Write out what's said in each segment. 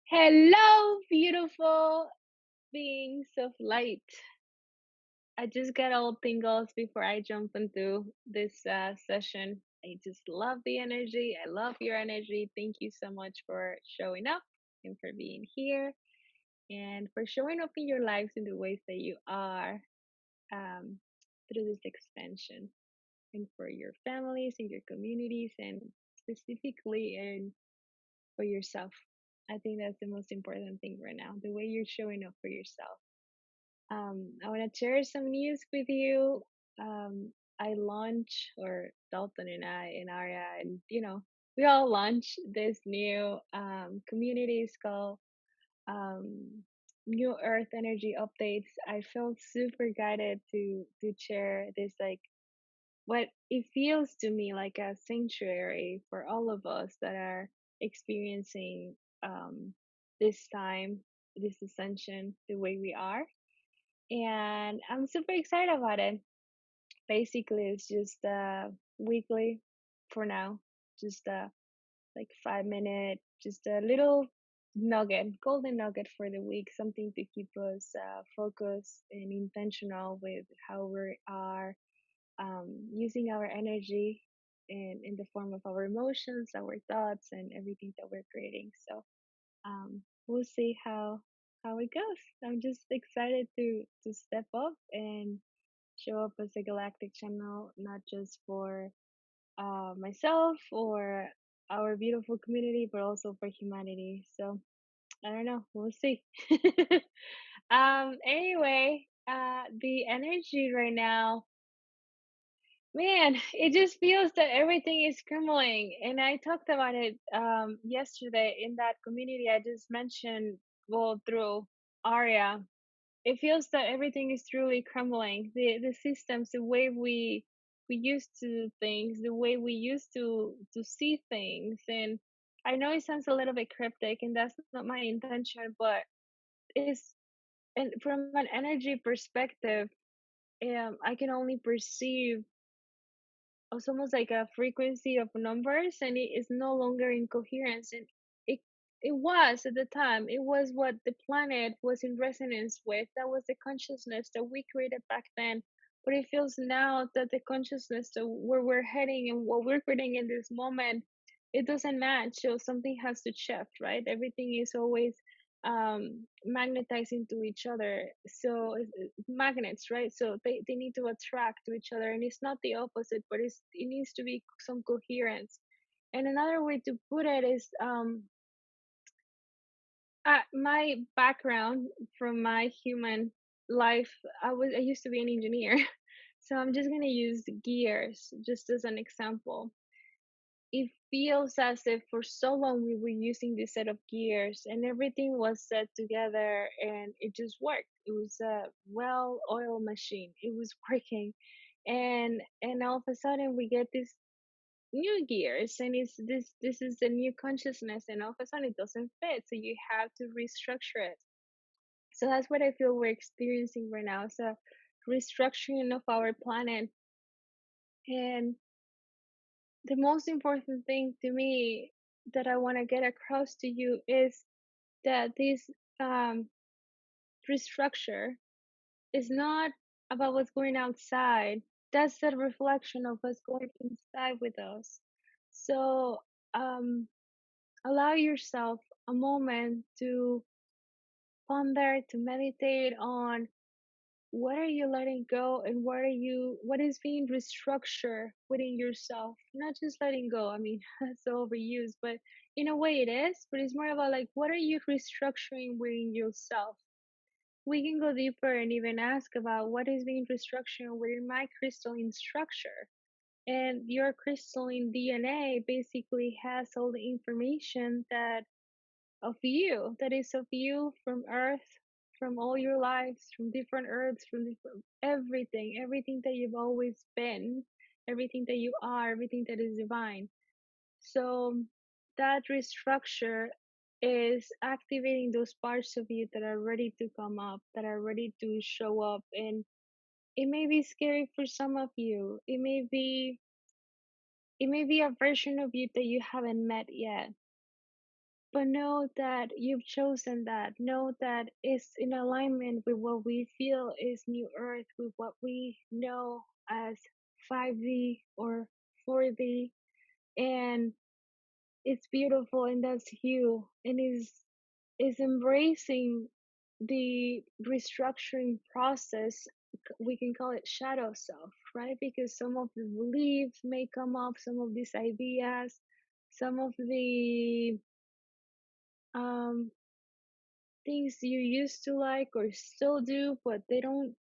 Hello, beautiful beings of light. I just got all tingles before I jump into this session. I just love the energy. I love your energy. Thank you so much for showing up and for being here and for showing up in your lives in the ways that you are um, through this expansion and for your families and your communities and specifically and for yourself. I think that's the most important thing right now, the way you're showing up for yourself. I want to share some news with you. I launch, or Dalton and I and Aria, and we all launch this new community. It's called um, New Earth Energy Updates. I felt super guided to share this, like what it feels to me like a sanctuary for all of us that are experiencing this time, this ascension, the way we are, and I'm super excited about it. Basically, it's just weekly for now, just like 5 minute, just a little nugget, golden nugget for the week, something to keep us focused and intentional with how we are using our energy in the form of our emotions, our thoughts, and everything that we're creating. So we'll see how it goes. I'm just excited to step up and show up as a galactic channel, not just for myself or our beautiful community, but also for humanity. So I don't know. We'll see. Anyway, the energy right now, man, it just feels that everything is crumbling. And I talked about it yesterday in that community I just mentioned, well, through Aria. It feels that everything is truly crumbling. The systems, the way we used to do things, the way we used to see things. And I know it sounds a little bit cryptic, and that's not my intention, but it's, and from an energy perspective, I can only perceive, it's almost like a frequency of numbers, and it is no longer in coherence. And it it was at the time, it was what the planet was in resonance with. That was the consciousness that we created back then. But it feels now that the consciousness that where we're heading and what we're creating in this moment, it doesn't match. So something has to shift, right? Everything is always magnetizing to each other. So magnets, right? So they need to attract to each other, and it's not the opposite, but it needs to be some coherence. And another way to put it is my background from my human life. I used to be an engineer. So I'm just going to use gears just as an example. It feels as if for so long we were using this set of gears and everything was set together and it just worked. It was a well oiled machine. It was working. And all of a sudden we get this new gears, and it's this is a new consciousness, and all of a sudden it doesn't fit. So you have to restructure it. So that's what I feel we're experiencing right now. It's a restructuring of our planet. And the most important thing to me that I want to get across to you is that this um, restructure is not about what's going outside. That's the reflection of what's going inside with us. So um, allow yourself a moment to ponder, to meditate on what are you letting go, and what is being restructured within yourself. Not just letting go, I mean, that's so overused, but in a way it is, but it's more about like what are you restructuring within yourself. We can go deeper and even ask about what is being restructured within my crystalline structure. And your crystalline DNA basically has all the information that is of you from earth, from all your lives, from different earths, from different everything that you've always been, everything that you are, everything that is divine. So that restructure is activating those parts of you that are ready to come up, that are ready to show up. And it may be scary for some of you. It may be a version of you that you haven't met yet. But know that you've chosen that. Know that it's in alignment with what we feel is New Earth, with what we know as 5D or 4D. And it's beautiful, and that's you. And is embracing the restructuring process. We can call it shadow self, right? Because some of the beliefs may come up, some of these ideas, some of the um things you used to like or still do, but they don't,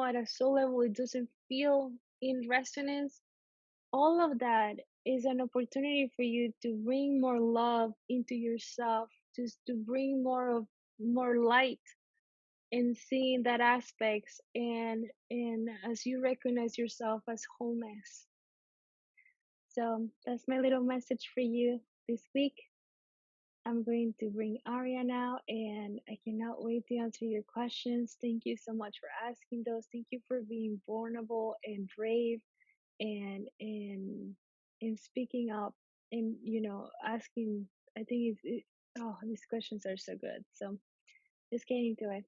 at a soul level, it doesn't feel in resonance. All of that is an opportunity for you to bring more love into yourself, to bring more light and seeing that aspects, and as you recognize yourself as wholeness. So that's my little message for you this week. I'm going to bring Aria now, and I cannot wait to answer your questions. Thank you so much for asking those. Thank you for being vulnerable and brave, and speaking up, and asking. I think oh, these questions are so good. So just getting to it.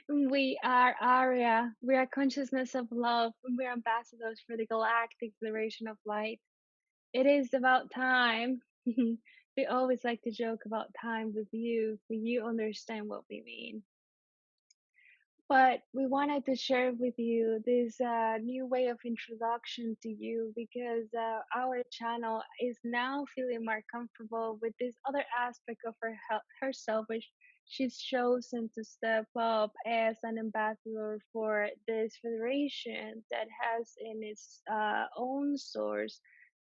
We are Aria. We are consciousness of love. We are ambassadors for the galactic federation of light. It is about time. We always like to joke about time with you, for you understand what we mean. But we wanted to share with you this new way of introduction to you, because our channel is now feeling more comfortable with this other aspect of herself, which she's chosen to step up as an ambassador for this federation that has in its own source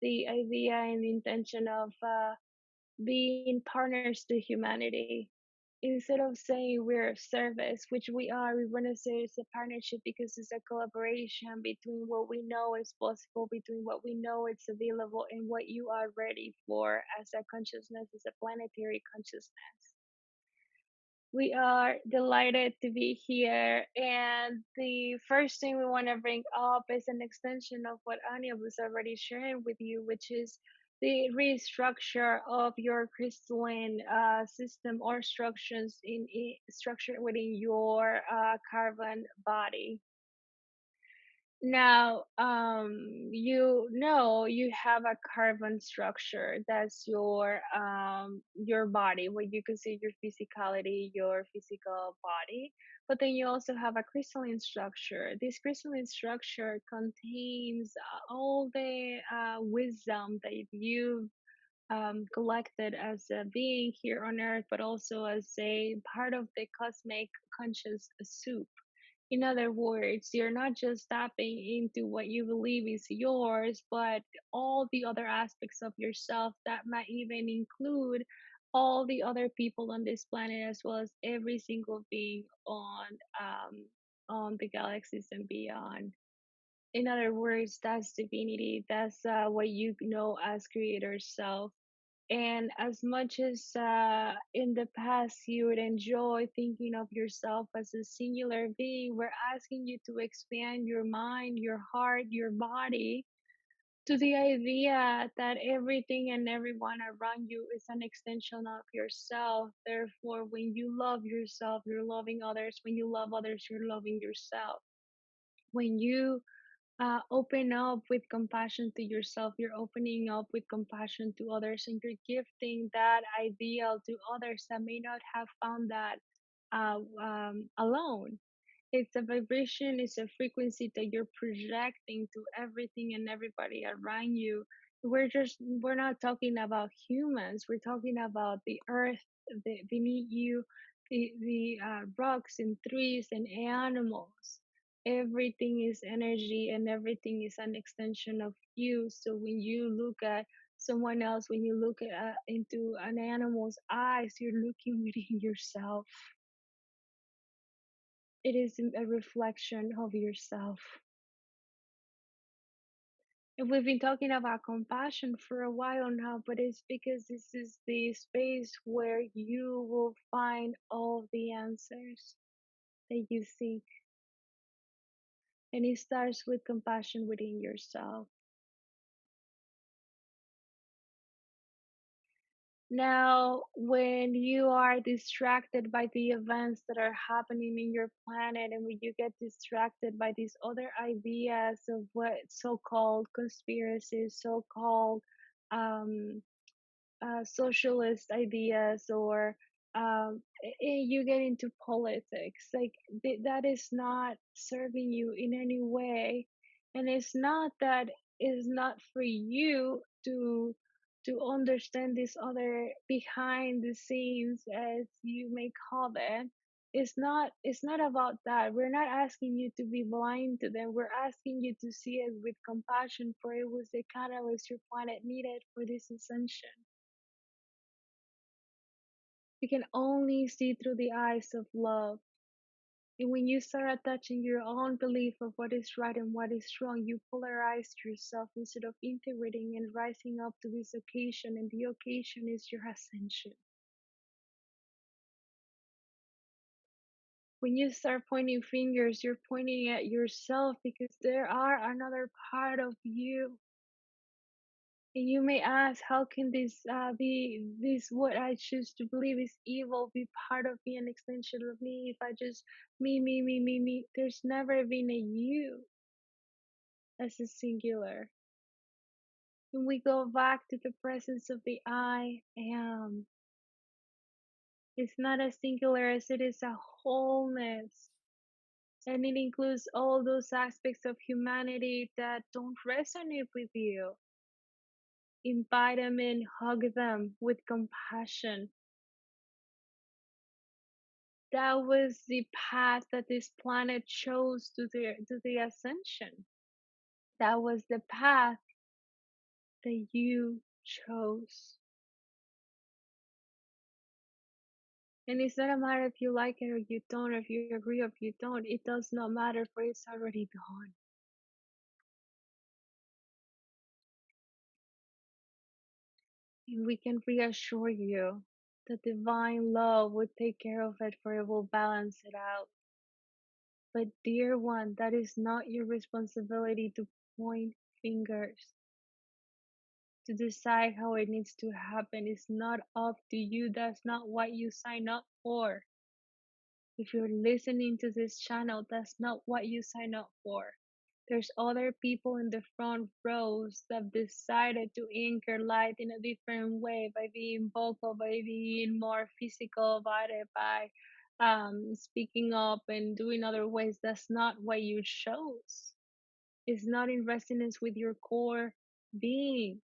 the idea and intention of being partners to humanity. Instead of saying we're of service, which we are, we want to say it's a partnership, because it's a collaboration between what we know is possible, between what we know it's available, and what you are ready for as a consciousness, as a planetary consciousness. We are delighted to be here. And the first thing we want to bring up is an extension of what Anya was already sharing with you, which is the restructure of your crystalline system, or structures in structure within your carbon body. Now, you know you have a carbon structure. That's your body, what you consider your physicality, your physical body. But then you also have a crystalline structure. This crystalline structure contains all the wisdom that you collected as a being here on earth, but also as a part of the cosmic conscious soup. In other words, you're not just tapping into what you believe is yours, but all the other aspects of yourself that might even include all the other people on this planet, as well as every single being on the galaxies and beyond. In other words, that's divinity. That's what you know as creator self. And as much as in the past you would enjoy thinking of yourself as a singular being, we're asking you to expand your mind, your heart, your body to the idea that everything and everyone around you is an extension of yourself. Therefore, when you love yourself, you're loving others. When you love others, you're loving yourself. When you open up with compassion to yourself, you're opening up with compassion to others, and you're gifting that ideal to others that may not have found that alone. It's a vibration, it's a frequency that you're projecting to everything and everybody around you. We're not talking about humans, we're talking about the earth, beneath you, the rocks and trees and animals. Everything is energy, and everything is an extension of you. So when you look at someone else, when you look at into an animal's eyes, you're looking within yourself. It is a reflection of yourself. And we've been talking about compassion for a while now, but it's because this is the space where you will find all the answers that you seek. And it starts with compassion within yourself. Now, when you are distracted by the events that are happening in your planet, and when you get distracted by these other ideas of what so called conspiracies, so called um, socialist ideas, or you get into politics, like that is not serving you in any way. And it's not that it's not for you to understand this other behind the scenes, as you may call them. It's not about that. We're not asking you to be blind to them. We're asking you to see it with compassion, for it was the catalyst your planet needed for this ascension. You can only see through the eyes of love. And when you start attaching your own belief of what is right and what is wrong, you polarize yourself instead of integrating and rising up to this occasion. And the occasion is your ascension. When you start pointing fingers, you're pointing at yourself, because there are another part of you. And you may ask, how can this be, this what I choose to believe is evil, be part of me, an extension of me, if I just me? There's never been a you as a singular. When we go back to the presence of the I am, it's not as singular as it is a wholeness. And it includes all those aspects of humanity that don't resonate with you. Invite them in, hug them with compassion. That was the path that this planet chose to the ascension. That was the path that you chose. And it's not a matter if you like it or you don't, or if you agree or if you don't. It does not matter, for it's already done. And we can reassure you that divine love will take care of it, for it will balance it out. But dear one, that is not your responsibility to point fingers, to decide how it needs to happen. It's not up to you. That's not what you sign up for. If you're listening to this channel, that's not what you sign up for. There's other people in the front rows that decided to anchor light in a different way, by being vocal, by being more physical about it, by speaking up and doing other ways. That's not what you chose. It's not in resonance with your core being.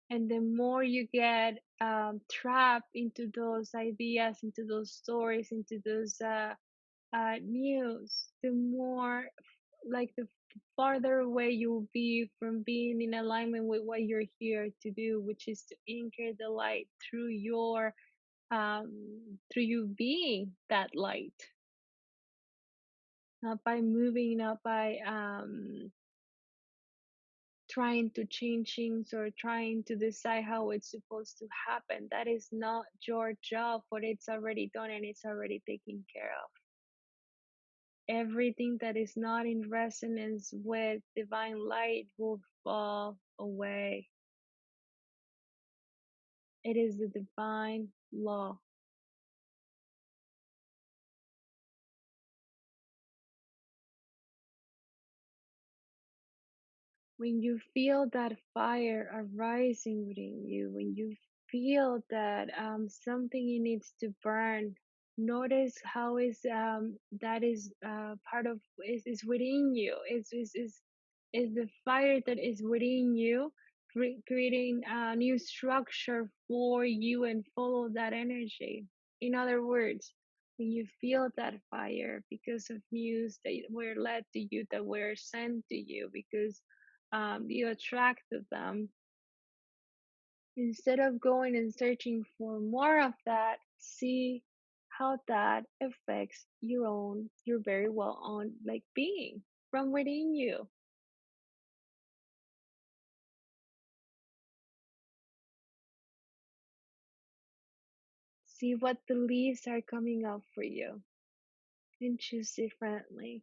And the more you get trapped into those ideas, into those stories, into those news, the more, like, the farther away you'll be from being in alignment with what you're here to do, which is to anchor the light through you being that light, not by moving, not by trying to change things or trying to decide how it's supposed to happen. That is not your job, but it's already done and it's already taken care of. Everything that is not in resonance with divine light will fall away. It is the divine law. When you feel that fire arising within you, when you feel that something needs to burn, notice how that is part of is within you. Is the fire that is within you, creating a new structure for you, and follow that energy. In other words, when you feel that fire because of news that were led to you, that were sent to you, because you attracted them, instead of going and searching for more of that, see how that affects your very well own, like, being. from within you. See what beliefs are coming up for you and choose differently.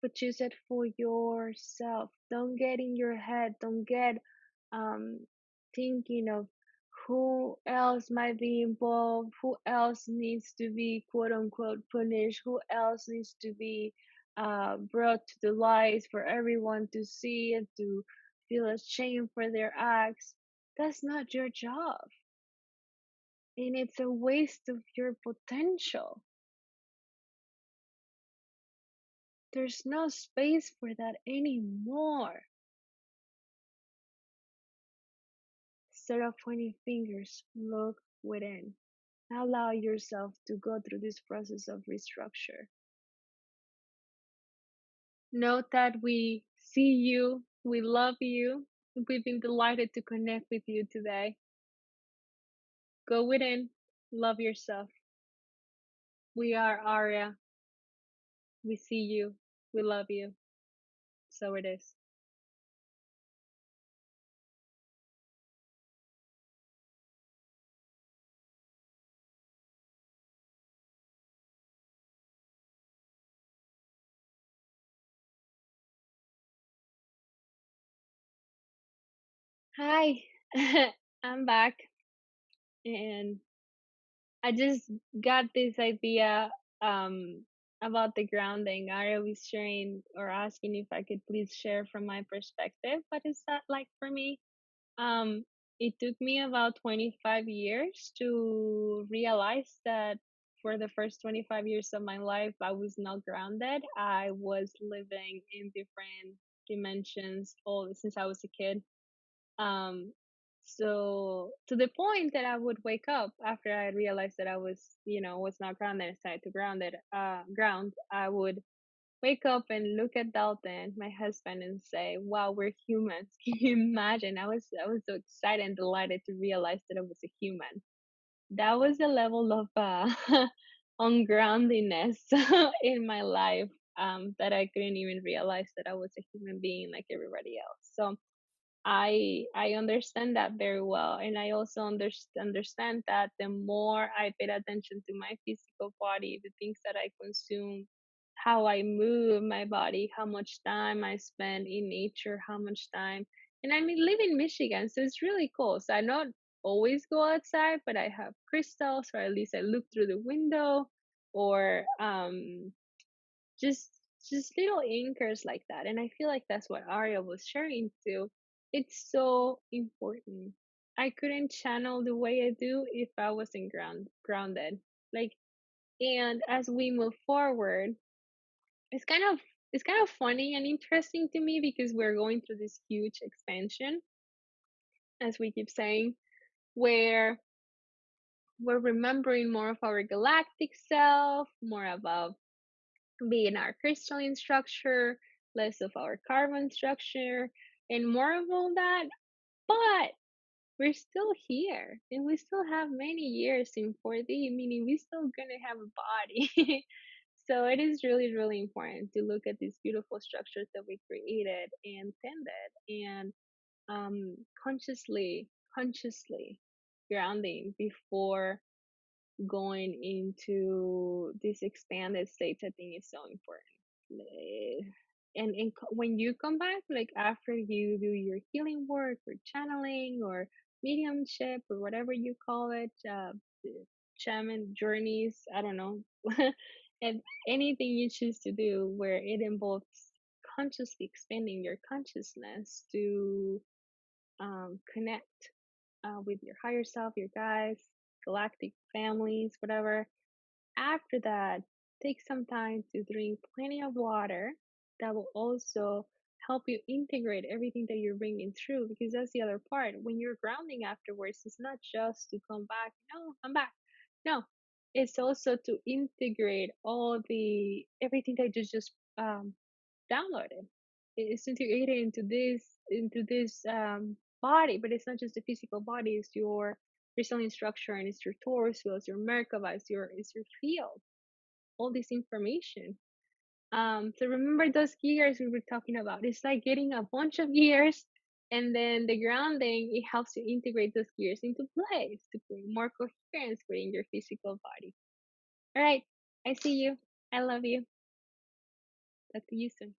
But choose it for yourself. Don't get in your head. Don't get um, thinking of who else might be involved, who else needs to be quote unquote punished, who else needs to be brought to the light for everyone to see and to feel ashamed for their acts. That's not your job. And it's a waste of your potential. There's no space for that anymore. Instead of pointing fingers, look within. Allow yourself to go through this process of restructure. Note that we see you, we love you. We've been delighted to connect with you today. Go within, love yourself. We are Aria. We see you, we love you. So it is. Hi, I'm back, and I just got this idea um, about the grounding. Aria was sharing or asking if I could please share from my perspective. What is that like for me? Um, it took me about 25 years to realize that for the first 25 years of my life, I was not grounded. I was living in different dimensions all since I was a kid. Um, so to the point that I would wake up after I realized that I was, was not grounded, and started to ground, I would wake up and look at Dalton, my husband, and say, "Wow, we're humans." Can you imagine? I was so excited and delighted to realize that I was a human. That was a level of ungroundedness in my life that I couldn't even realize that I was a human being like everybody else. So I understand that very well, and I also understand that the more I paid attention to my physical body, the things that I consume, how I move my body, how much time I spend in nature, how much time, and I mean live in Michigan, so it's really cool. So I don't always go outside, but I have crystals, or at least I look through the window, or just just little anchors like that, and I feel like that's what Aria was sharing too. It's so important. I couldn't channel the way I do if I wasn't grounded, like. And as we move forward, it's kind of it's kind of funny and interesting to me because we're going through this huge expansion, as we keep saying, where we're remembering more of our galactic self, more about being our crystalline structure, less of our carbon structure, and more of all that. But we're still here, and we still have many years in 4D, meaning we still gonna have a body. So it is really, really important to look at these beautiful structures that we created and tended, and consciously grounding before going into these expanded states. I think is so important. When you come back, like after you do your healing work or channeling or mediumship or whatever you call it, shaman journeys, I don't know, and anything you choose to do where it involves consciously expanding your consciousness to connect with your higher self, your guides, galactic families, whatever. After that, take some time to drink plenty of water. That will also help you integrate everything that you're bringing through, because that's the other part. When you're grounding afterwards, it's not just to come back, no, I'm back. No, it's also to integrate all the everything that you just downloaded. It's integrated into this body, but it's not just the physical body. It's your crystalline structure, and it's your torso, it's your Merkaba, it's your field. All this information. So remember those gears we were talking about. It's like getting a bunch of gears, and then the grounding, it helps you integrate those gears into place to create more coherence within your physical body. All right. I see you. I love you. Talk to you soon.